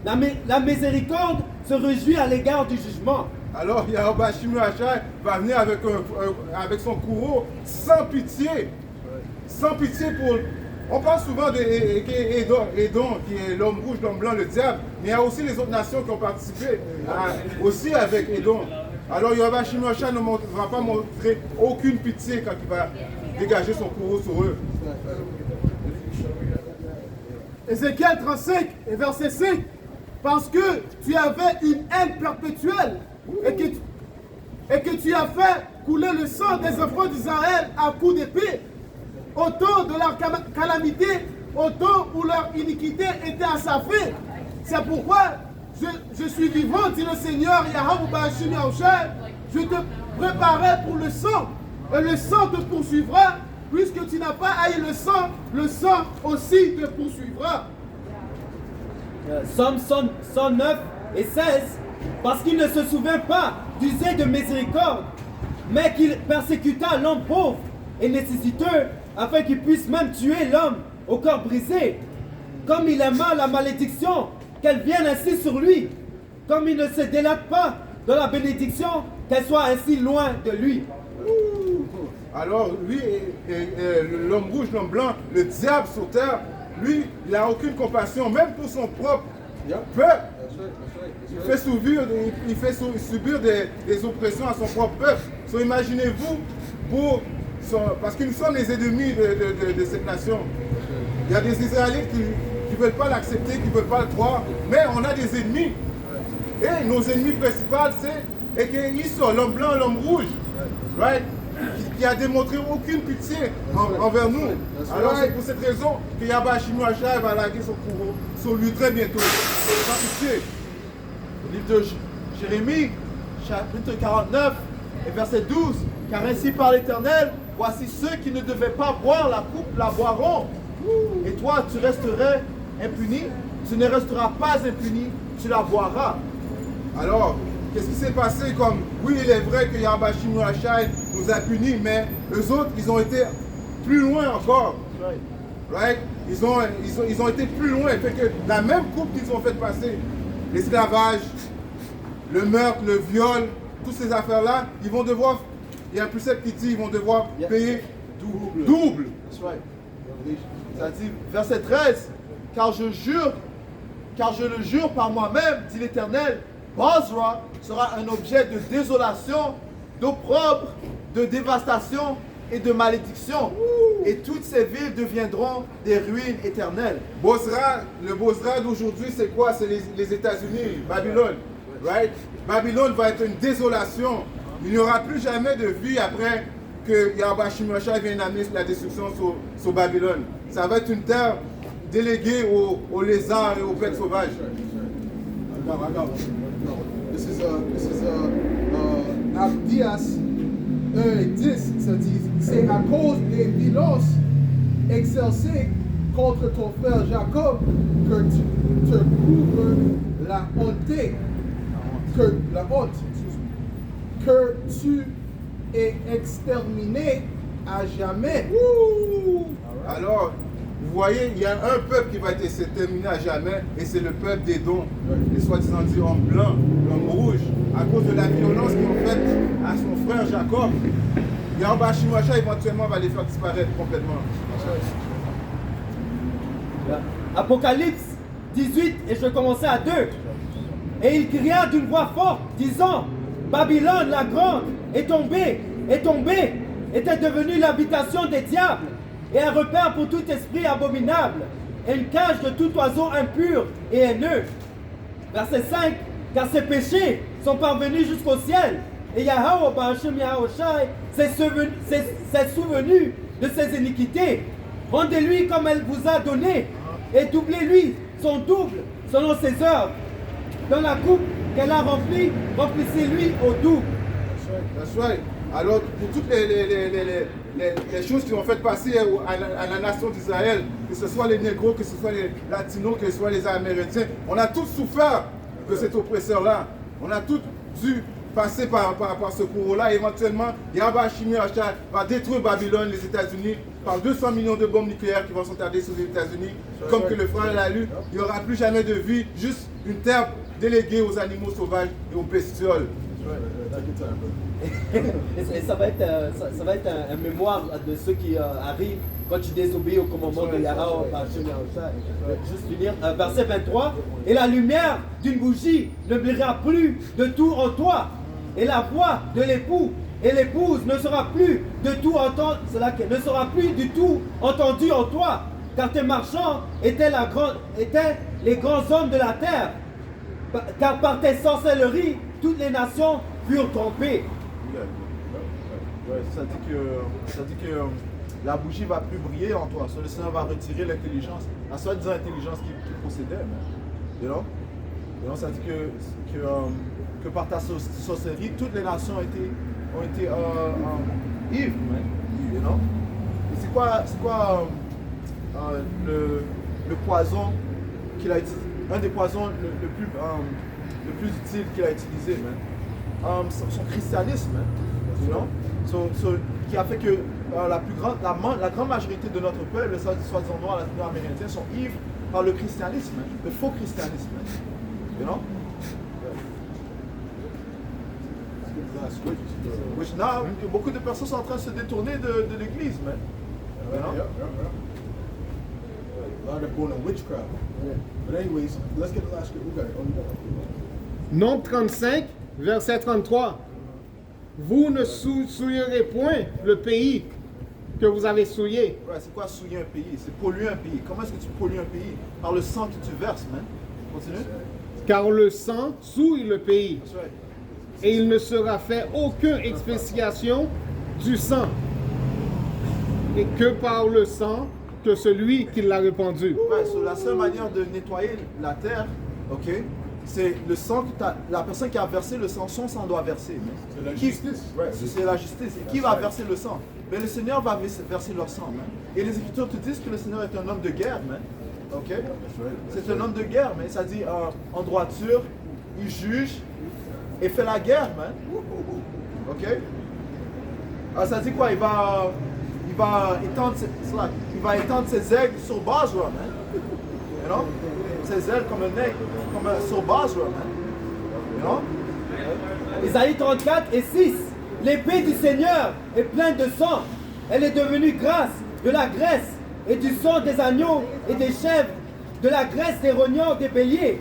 La miséricorde se réjouit à l'égard du jugement.
Alors Yahweh Hashem Yahushai va venir avec son courroux sans pitié. Sans pitié pour... On parle souvent d'Édom, qui est l'homme rouge, l'homme blanc, le diable, mais il y a aussi les autres nations qui ont participé aussi avec Édom. Alors Yahweh Hashem Yahushai ne va pas montrer aucune pitié quand il va dégager son courroux sur eux.
Ézéchiel 35 et verset 5. Parce que tu avais une haine perpétuelle et que tu as fait couler le sang des enfants d'Israël à coups d'épée, au temps de leur calamité, au temps où leur iniquité était à sa fin. C'est pourquoi je suis vivant, dit le Seigneur Yahweh Hashem Yahushai, je te préparais pour le sang, et le sang te poursuivra, puisque tu n'as pas haï le sang aussi te poursuivra.
Psaume 109 et 16, parce qu'il ne se souvint pas d'user de miséricorde, mais qu'il persécuta l'homme pauvre et nécessiteux, afin qu'il puisse même tuer l'homme au cœur brisé. Comme il aima la malédiction, qu'elle vienne ainsi sur lui. Comme il ne se délate pas de la bénédiction, qu'elle soit ainsi loin de lui.
Alors lui, l'homme rouge, l'homme blanc, le diable sur terre, lui, il n'a aucune compassion, même pour son propre peuple. Il fait subir des oppressions à son propre peuple. So, imaginez-vous, parce que nous sommes les ennemis de cette nation. Il y a des Israélites qui ne veulent pas l'accepter, qui ne veulent pas le croire, mais on a des ennemis. Et nos ennemis principaux, c'est Esau, l'homme blanc, l'homme rouge, right? Qui a démontré aucune pitié envers nous. Alors c'est pour cette raison que Yahweh Shimon Achai va laguer son courroux sur lui très bientôt. Sans pitié.
Le livre de Jérémie, chapitre 49 et verset 12. Car ainsi par l'Éternel, voici ceux qui ne devaient pas boire la coupe la boiront. Et toi, tu resterais impuni, tu ne resteras pas impuni, tu la boiras.
Alors, qu'est-ce qui s'est passé? Comme, oui, il est vrai que Yahweh Shimon Achai nous a punis, mais eux autres, ils ont été plus loin encore. Right? Ils ont été plus loin. Fait que la même coupe qu'ils ont fait passer, l'esclavage, le meurtre, le viol, toutes ces affaires-là, ils vont devoir, il y a un précepte qui dit, ils vont devoir payer double.
That's right. Ça dit, verset 13, car je le jure par moi-même, dit l'Éternel, Bozrah sera un objet de désolation, d'opprobre, de dévastation et de malédiction. Et toutes ces villes deviendront des ruines éternelles.
Bozrah, le Bozrah d'aujourd'hui, c'est quoi? C'est les États-Unis, Babylone. Right? Babylone va être une désolation. Il n'y aura plus jamais de vie après que Yahweh Shimon Achai vienne amener la destruction sur Babylone. Ça va être une terre déléguée aux lézards et aux bêtes sauvages.
Regarde. This is Abdias 1 et 10, ça dit, c'est à cause des violences exercées contre ton frère Jacob que tu te couvres la honte, que tu es exterminé à jamais.
Alors, vous voyez, il y a un peuple qui va être exterminé à jamais, et c'est le peuple d'Édom, les soi-disant dit hommes blancs, l'homme rouge, à cause de la violence qu'ils ont faite à son frère Jacob. Yahweh Shimon Achai éventuellement va les faire disparaître complètement.
Apocalypse 18, et je commençais à 2. Et il cria d'une voix forte, disant, Babylone la grande est tombée, était devenue l'habitation des diables, et un repère pour tout esprit abominable, et une cage de tout oiseau impur et haineux. Verset 5, car ses péchés sont parvenus jusqu'au ciel, et Yahweh Ba'ashem Yahushai s'est souvenu de ses iniquités. Rendez-lui comme elle vous a donné, et doublez-lui son double selon ses œuvres. Dans la coupe qu'elle a remplie, remplissez-lui au double.
That's right. Alors, pour toutes les choses qui ont fait passer à la nation d'Israël, que ce soit les négros, que ce soit les latinos, que ce soit les amérindiens, on a tous souffert de cet oppresseur-là. On a tous dû passer par ce courroux-là. Éventuellement, Yahweh Shimon Achai va détruire Babylone, les États-Unis, par 200 millions de bombes nucléaires qui vont s'attarder sur les États-Unis. Comme que le frère l'a lu, il n'y aura plus jamais de vie, juste une terre déléguée aux animaux sauvages et aux bestioles.
Et ça va être un mémoire de ceux qui arrivent quand tu désobéis au commandement de Yahweh Ba'ashem Yahushai. Juste finir, verset 23. Et la lumière d'une bougie ne brillera plus de tout en toi. Et la voix de l'époux et l'épouse ne sera plus de tout ne sera plus du tout entendue en toi. Car tes marchands étaient les grands hommes de la terre. Car par tes sorcelleries, toutes les nations furent trompées.
Ouais, ça dit que la bougie va plus briller en toi. Le Seigneur va retirer l'intelligence, la soi-disant intelligence qui possédait. You know? Donc, ça dit que par ta sorcellerie, toutes les nations ont été ivres. You know? Et c'est quoi le poison qu'il a utilisé? Un des poisons le plus utile qu'il a utilisé, son christianisme, you know? Qui a fait que la grande majorité de notre peuple, les soi-disant noirs, latino-américains, sont ivres par le christianisme, le faux christianisme. You know? Which now, beaucoup de personnes sont en train de se détourner de l'église, man. You know?
A lot of born in witchcraft. But anyways, let's get the last script. We got it. Oh, you got it.
Nombre 35, verset 33. Vous ne souillerez point le pays que vous avez souillé.
Ouais, c'est quoi souiller un pays? C'est polluer un pays. Comment est-ce que tu pollues un pays? Par le sang que tu verses, man. Continue.
Car le sang souille le pays.
That's right.
Et il ne sera fait aucune expiation du sang. Et que par le sang que celui qui l'a répandu.
Ouais, la seule manière de nettoyer la terre, ok, c'est le sang que la personne qui a versé le sang, son sang doit verser.
C'est la justice.
Ouais, c'est la justice. Et qui va verser le sang? Mais le Seigneur va verser leur sang, man. Et les Écritures te disent que le Seigneur est un homme de guerre, man. Ok? C'est un homme de guerre, mais ça dit en droiture, il juge et fait la guerre, man. Ok? Alors ça dit quoi? Il va étendre ses aigles sur Basra, man. You know? Ses ailes comme un aigle, sur Basra, man. You know?
Isaïe 34 et 6. L'épée du Seigneur est pleine de sang. Elle est devenue grâce de la graisse et du sang des agneaux et des chèvres, de la graisse des rognons des béliers.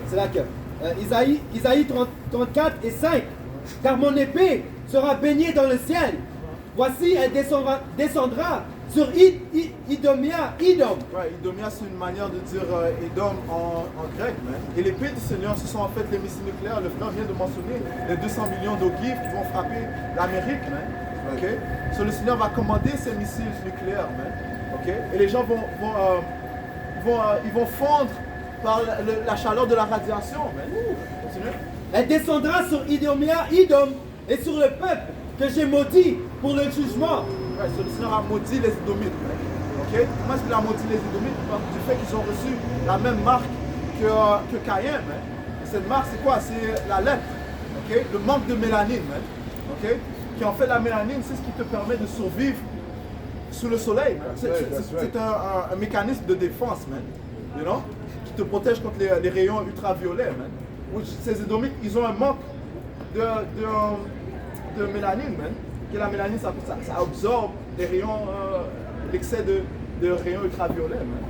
C'est là que. Isaïe 34 et 5. Car mon épée sera baignée dans le ciel. Voici, elle descendra sur Idomia.
Ouais, Idomia, c'est une manière de dire Edom en grec, man. Et l'épée du Seigneur, ce sont en fait les missiles nucléaires. Le frère vient de mentionner les 200 millions d'ogives qui vont frapper l'Amérique, man. Ok? So, le Seigneur va commander ces missiles nucléaires, man. Ok? Et les gens ils vont fondre par la chaleur de la radiation, man. Continue.
Elle descendra sur Idom, et sur le peuple que j'ai maudit pour le jugement.
Ouais, so, le Seigneur a maudit les Édomites, man. Ok? Comment est-ce qu'il a maudit les Édomites? Du fait qu'ils ont reçu la même marque que Caïn, man. Et cette marque, c'est quoi? C'est la lèpre. Ok? Le manque de mélanine, man. Ok? Qui en fait, la mélanine, c'est ce qui te permet de survivre sous le soleil, man. C'est un mécanisme de défense, man. You know? Qui te protège contre les rayons ultraviolets, man. Ces Édomites, ils ont un manque de mélanine, man. Que la mélanine, ça absorbe les rayons, l'excès de rayons ultraviolets, man.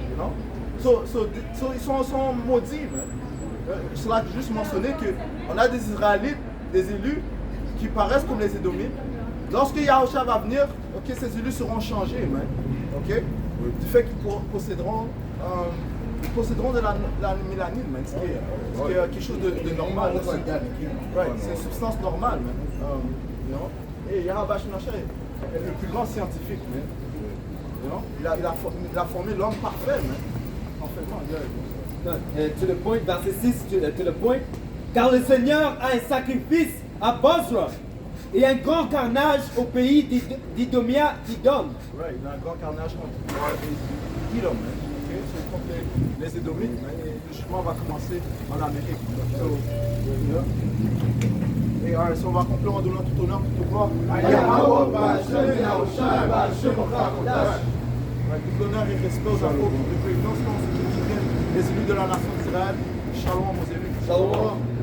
You know? So ils sont maudits, man. Cela a juste mentionné qu'on a des Israélites, des élus, qui paraissent comme les Édomites. Lorsque Yahusha va venir, ok, ces élus seront changés, man. Ok? Du fait qu'ils posséderont de la mélanine, man. Ce qui est quelque chose de normal. Right, c'est une substance normale, man. You know? Et Yahweh Shemashah est le plus grand scientifique, man. You know? Il a formé l'homme parfait, man. Parfaitement,
To the point, verset 6, to the point. Car le Seigneur a un sacrifice à Bosra et un grand carnage au pays d'Idomia, Idom.
Right, il y a un grand carnage contre Idom, man. Okay? So, contre les Édomites, man. Et le jugement va commencer en Amérique. So, you know? Et on va conclure en donnant tout honneur, toute gloire à Yahweh, tout l'honneur et respect aux apôtres de présidence, les élus de la nation d'Israël. Shalom aux élus.
Shalom.